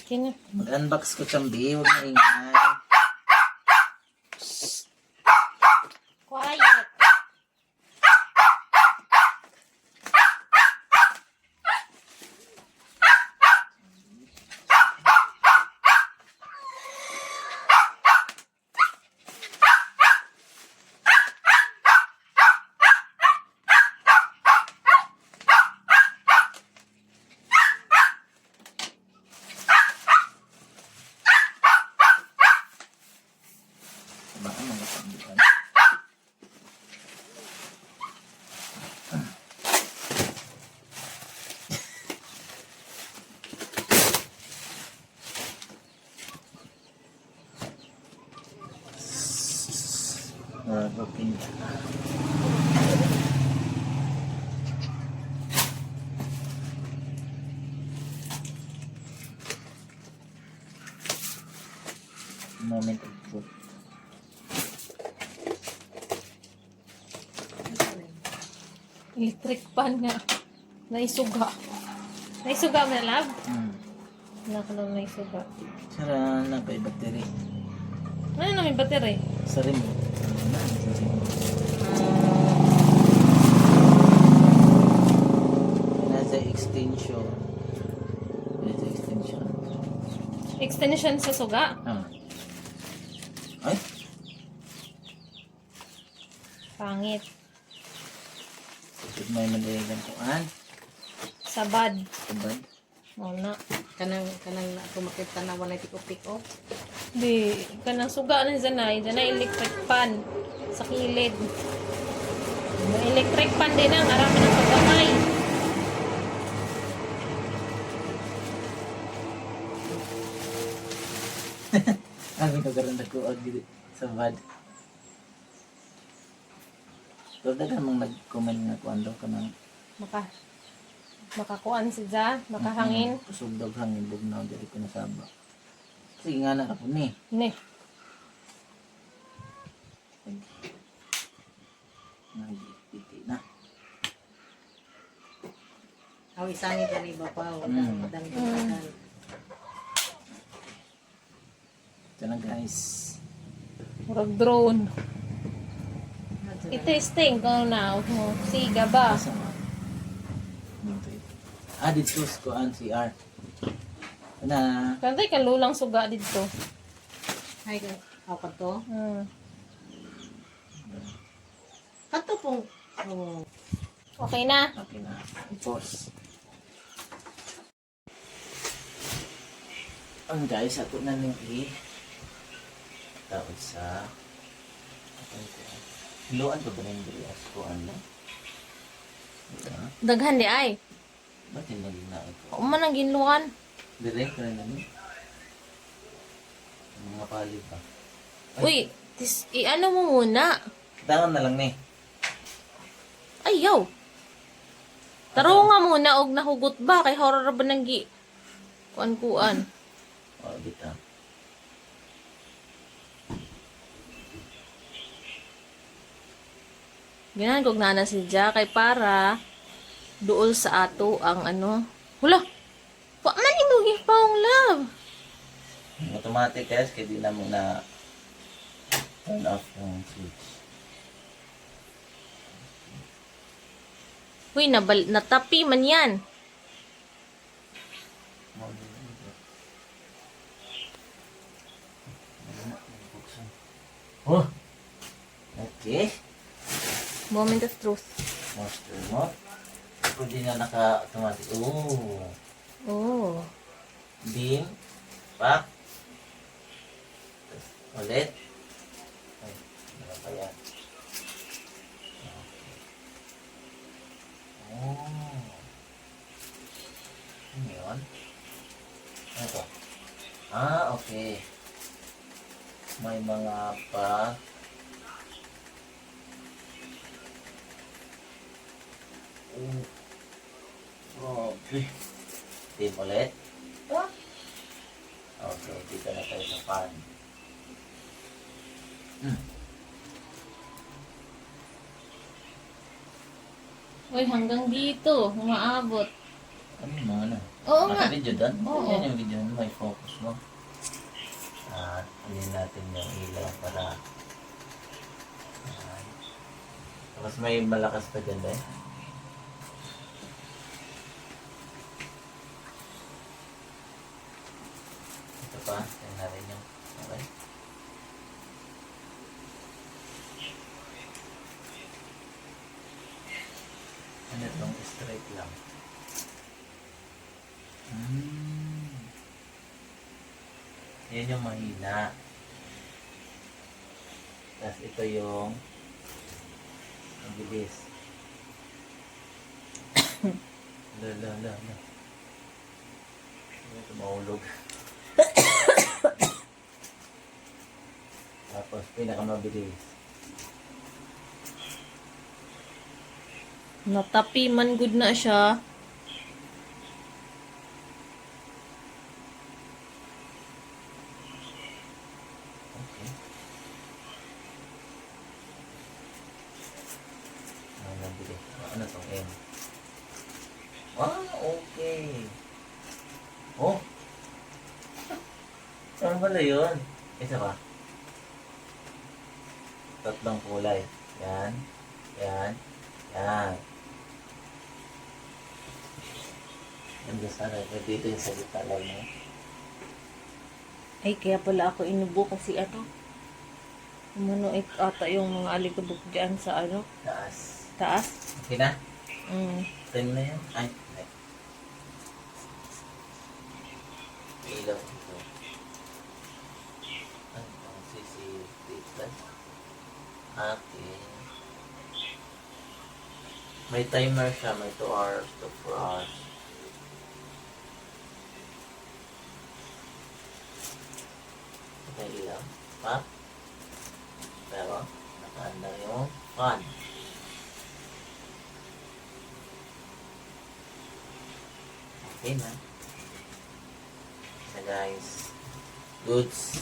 Kina. Mag-unbox ko chambi. Huwag na ingay. Quiet. Baka mga chambihan. Okay. Moment of truth. Electric pan nga. Naisuga. Naisuga mo na, lab? Wala ka lang naisuga. Sara na kay battery. Ano na may battery? Sa remote. Sa remote. Nasa extension. Nasa extension. Extension sa suga? Ay? Pangit. Ito may malilang kuan. Sabad. Sabad. Wala. Kanang na ako makita na walay pick-up. Di, kanang suga na zanay. Zanay electric pan. Sa kilid. May electric pan din ang arami ng pagamay. Sabi ko karon nagkuag sa bad. Pero dagan mong nag-comment nga kuan daw kanang Makakuan si Ja. Makahangin. Kusog daw hangin bugnaw diri ko nasaba. Sige nga na ako ni. Ne. Nagipiti na. Aw isangit ani ba pa wala padang. Ito na guys. Murag drone. I-testing ko na. Siga ba? Kasama. Dito ko ang CR. Na. Kantay ka lulang suga dito. Ay aw kadto. Kadto pong Okay na. Okay na. Pause. Ang guys, ako na nang tawag sa hiluan ko ba na yung bilas ko ano? Daghan di ay. Ba't yung naging na ito? O man ang ginluan. Direct na namin. Mga pali pa. Uy, i-ano mo muna. Daon na lang ni. Ayaw. Taro nga muna og nahugot ba kay horror ba nang gi kuan-kuan. O, dito. Ganahan kog nana si Ja kay para duol sa ato ang ano. Hula. Wa man imo gipaong love. Automatic guys, kaya di na muna turn off yung switch. Uy, natapi man yan. Oh! Okay. Moment of truth. Master mo. Pwede na naka-automatic. Oh! Oh. Beam. Back. Ulit. Ay, ano pa yan? Oh. Ano yun? Ano to? Okay. May mga pa. Okay. Team ulit. Okay, dito na tayo sa pan. Uy, hanggang dito. Umaabot. Ano yung mga ano? Oo nga. Naka-video doon? Oo. Yan yung video mo, may focus mo. At alin natin yung ilaw para tapos may malakas pa dyan eh. Ito pa, tingnan natin yung okay. Ano itong straight lang? Yan yung mahina. Tapos ito yung ang bilis. La. Ito mahulog. Tapos pinakamabilis. Natapi man good na siya. Okay. Mabilis. Ano tong M? Okay. Oh! Ano pala yun? Isa pa. Tatlong kulay. Yan. Yan. Ganda sana. Dito yung salita lang mo. Ay, kaya pala ako inubo kasi umano ata yung mga alikabok dyan sa Taas. taas. Okay na? Mm. Time na yan? Ay. Ilaw ito. Ano ang CCTV? Akin. May timer siya. May 2 hours to 4 hours. May ilaw. Pa? Pero, nakaanda yung fan. Okay na. So guys, goods.